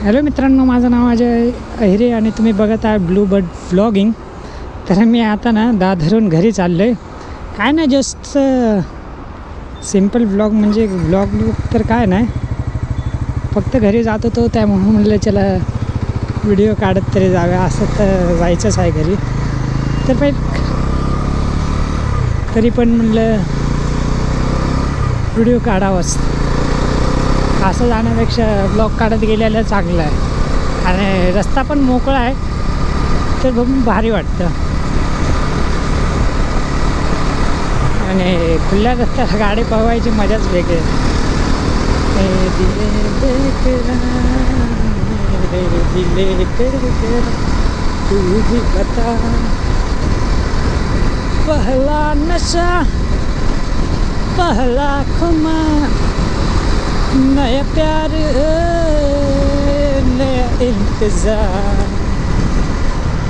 Hello मित्रांनो, माझं नाव अजय अहिरे आणि तुम्ही बघत आहे ब्लू बर्ड व्लॉगिंग. तर मी आता ना दादरहून घरी चाललो आहे. काय नाही, जस्ट सिम्पल व्लॉग, म्हणजे व्लॉग तर काय नाही, फक्त घरी जात होतो त्यामुळे म्हणलं चला व्हिडिओ काढत तरी जाव्या. असं तर जायचंच आहे घरी, तर तरी पण म्हणलं व्हिडिओ काढावाच. असं जाण्यापेक्षा ब्लॉग काढत गेलेलं चांगलं आहे आणि रस्ता पण मोकळा आहे, तर बघून भारी वाटतं. आणि खुल्या रस्त्यात गाडी पळवायची मजाच वेगळी आहे. तू भी बता, पहला नशा पहला खुमार, नया प्यार नया इंतजार,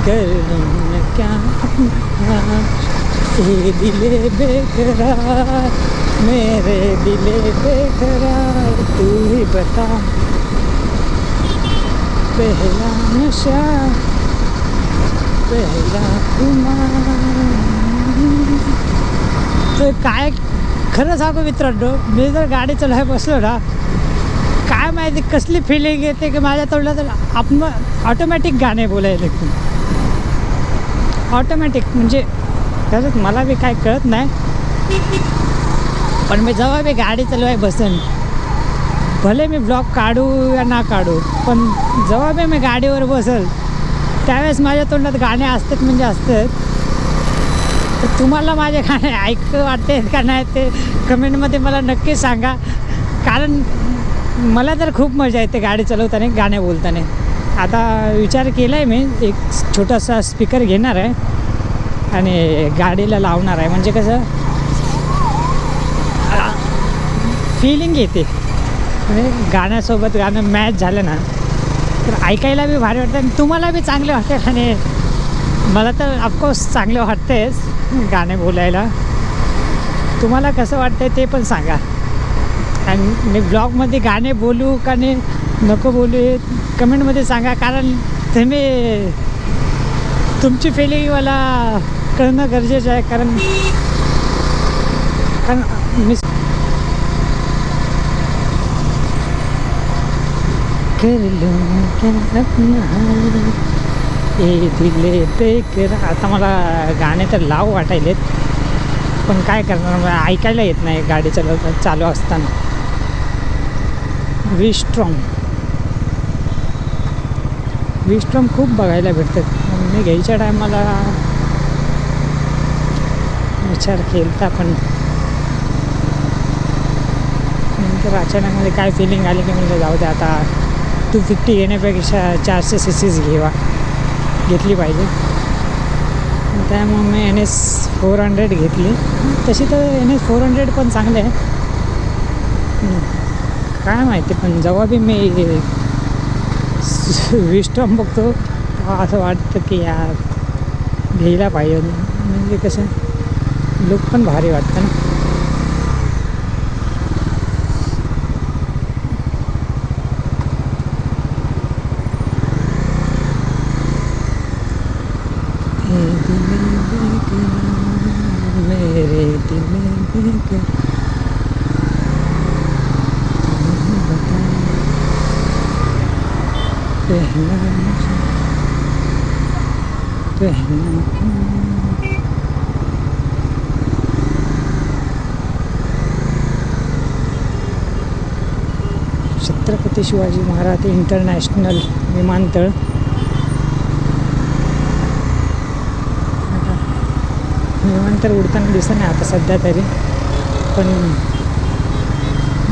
करना क्या ये दिले बेकरार, मेरे दिले बेकरार, तू ही बता, पहला नशा पहला खुमार. तर काय खरं सांगू मित्रांनो, मी जर गाडी चालवायला बसलो ना, काय माहिती कसली फिलिंग येते की माझ्या तोंडात आपण ऑटोमॅटिक गाणे बोलायला लागते. ऑटोमॅटिक म्हणजे खरंच मला बी काय कळत नाही, पण मी जेव्हा मी गाडी चालवायला बसेन, भले मी ब्लॉग काढू या ना काढू, पण जेव्हा मी गाडीवर बसेल त्यावेळेस माझ्या तोंडात गाणे असतात, म्हणजे असतात. तर तुम्हाला माझे गाणे ऐकू वाटते का नाही ते कमेंटमध्ये मला नक्की सांगा, कारण मला तर खूप मजा येते गाडी चालवताना, गाणे बोलताना. आता विचार केला आहे मी, एक छोटासा स्पीकर घेणार आहे आणि गाडीला लावणार आहे, म्हणजे कसं फिलिंग येते. म्हणजे गाण्यासोबत गाणं मॅच झालं ना तर ऐकायला बी भारी वाटतं आणि तुम्हाला बी चांगलं वाटेल. आणि मला तर ऑफकोर्स चांगलं वाटतेच गाणे बोलायला. तुम्हाला कसं वाटतं ते पण सांगा. आणि मी ब्लॉगमध्ये गाणे बोलू का नाही नको बोलू हे कमेंटमध्ये सांगा, कारण तुम्ही तुमची फिलिंग मला कळणं गरजेचं आहे. कारण मी कर लूँ अपना ए दिले बेकर. आता मला गाणे तर लाव वाटायलेत, पण काय करणार, मला ऐकायला येत नाही गाडी चालू असताना. वी स्ट्रॉंग खूप बघायला भेटतात. मी घ्यायच्या टायमाला विचार केला, पण नंतर अचानकमध्ये काय फिलिंग आली की म्हणजे जाऊ दे, आता 250 घेण्यापेक्षा 400 CC's घेतली पाहिजे. त्यामुळे मी NS400 घेतली. तशी तर NS400 पण चांगले आहे, काय माहिती, पण जेव्हा बी मी विस्टॉम बघतो असं वाटतं की यार घ्यायला पाहिजे, म्हणजे कसं लुक पण भारी वाटतं ना. मेरे दिल बेकरार, पहला नशा पहला. छत्रपती शिवाजी महाराज इंटरनॅशनल विमानतळ. विमानतळ उडताना दिसत नाही आता सध्या तरी, पण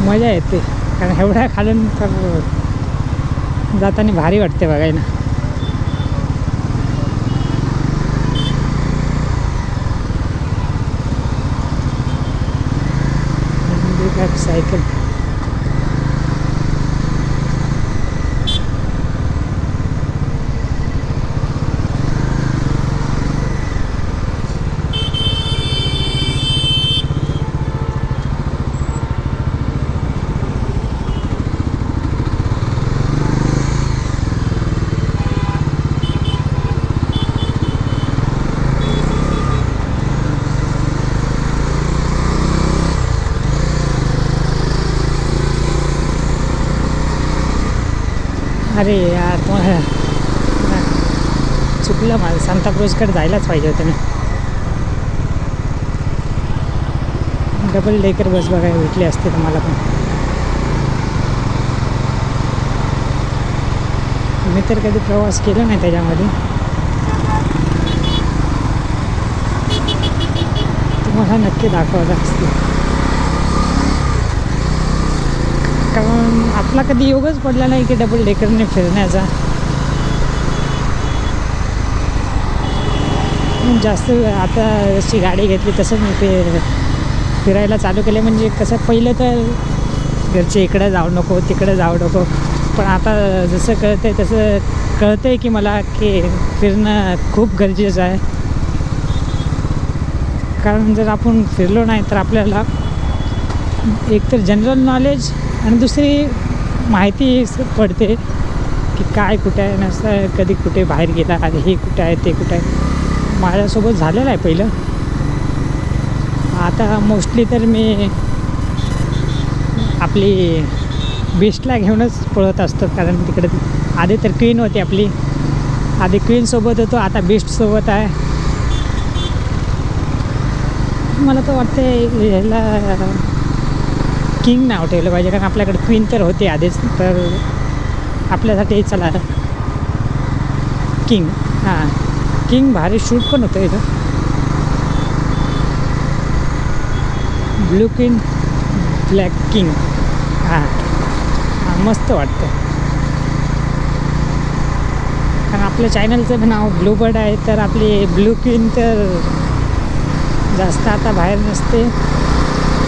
मजा येते, कारण एवढ्या खालून तर जाताना भारी वाटते बघायला. सायकल अरे यार तुम्हाला चुकलं माझं, सांताक्रूजकडे जायलाच पाहिजे होतं ना. डबल डेकर बस बघायला भेटली असते तर मला पण. मी तर कधी प्रवास केला नाही त्याच्यामध्ये. तुम्हाला नक्की दाखवायला असते, कारण आपला कधी योगच पडला नाही की डबल डेकरने फिरण्याचा. जास्त आता जशी गाडी घेतली तसं मी फिरायला चालू केले. म्हणजे कसं पहिलं तर घरचे इकडं जाऊ नको तिकडं जाऊ नको, पण आता जसं कळतं आहे तसं कळतं आहे की मला की फिरणं खूप गरजेचं आहे. कारण जर आपण फिरलो नाही तर आपल्याला एकतर जनरल नॉलेज आणि दुसरी माहिती पडते की काय कुठे आहे, नसतं कधी कुठे बाहेर गेला आणि हे कुठे आहे ते कुठे आहे. माझ्यासोबत झालेलं आहे पहिलं. आता मोस्टली तर मी आपली बीस्टला घेऊनच पळत असतो, कारण तिकडे आधी तर क्वीन होती आपली. आधी क्वीनसोबत होतो, आता बीस्टसोबत आहे. मला तर वाटतं ह्याला किंग नाव ठेवलं पाहिजे, कारण आपल्याकडे क्वीन तर होते आधीच, तर आपल्यासाठी चला किंग. हां, किंग भारी शूट पण होतं इथं. Blue queen black king. हां हां, मस्त वाटतं. कारण आपल्या चॅनलचं नाव ब्लू बर्ड आहे, तर आपली ब्लू क्वीन तर जास्त आता बाहेर नसते,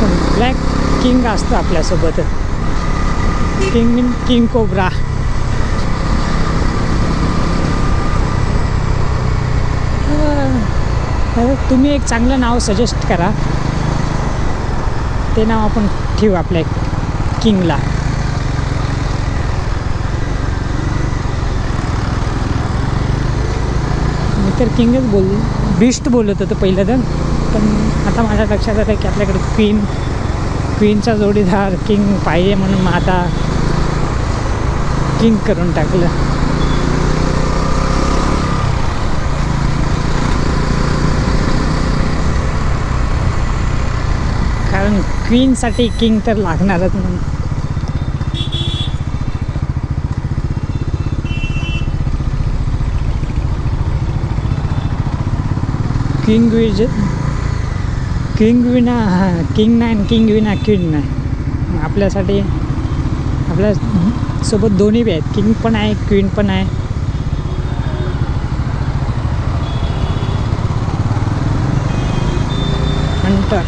पण ब्लॅक किंग असतो आपल्यासोबत. किंग मीन किंग कोब्रा. तुम्ही एक चांगलं नाव सजेस्ट करा, ते नाव आपण ठेवू आपल्या किंगला. मी तर किंगच बीस्ट बोलत होतो पहिलं तर, पण आता माझ्या लक्षात आलं की आपल्याकडे क्वीनचा जोडीदार किंग पाहिजे, म्हणून मग आता किंग करून टाकलं. कारण क्वीनसाठी किंग तर लागणारच म्हणून. किंग विना किंग नाही, किंग विना क्वीन नाही. आपल्यासाठी आपल्यासोबत दोन्ही बी आहेत, किंग पण आहे क्वीन पण आहे. हंटर